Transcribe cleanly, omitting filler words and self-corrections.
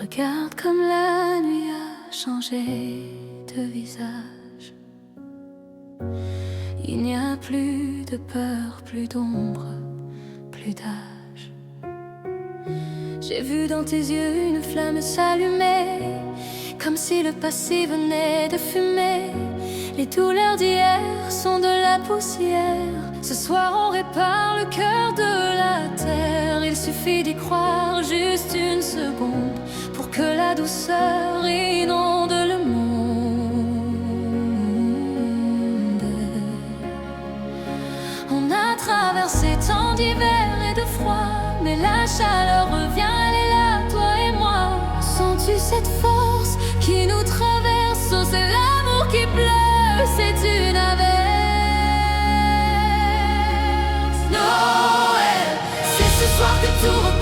Regarde comme la nuit a changé de visage. Il n'y a plus de peur, plus d'ombre, plus d'âge. J'ai vu dans tes yeux une flamme s'allumer, comme si le passé venait de fumer. Les douleurs d'hier sont de la poussière. Ce soir on répare le cœur de la terre. Il suffit d'y croire juste une seconde pour que la douceur inonde le monde. On a traversé tant d'hiver et de froid, mais la chaleur revient, elle est là, toi et moi. Sens-tu cette force qui nous traverse? Oh, c'est l'amour qui pleut, c'est une averse. Noël, c'est ce soir que tout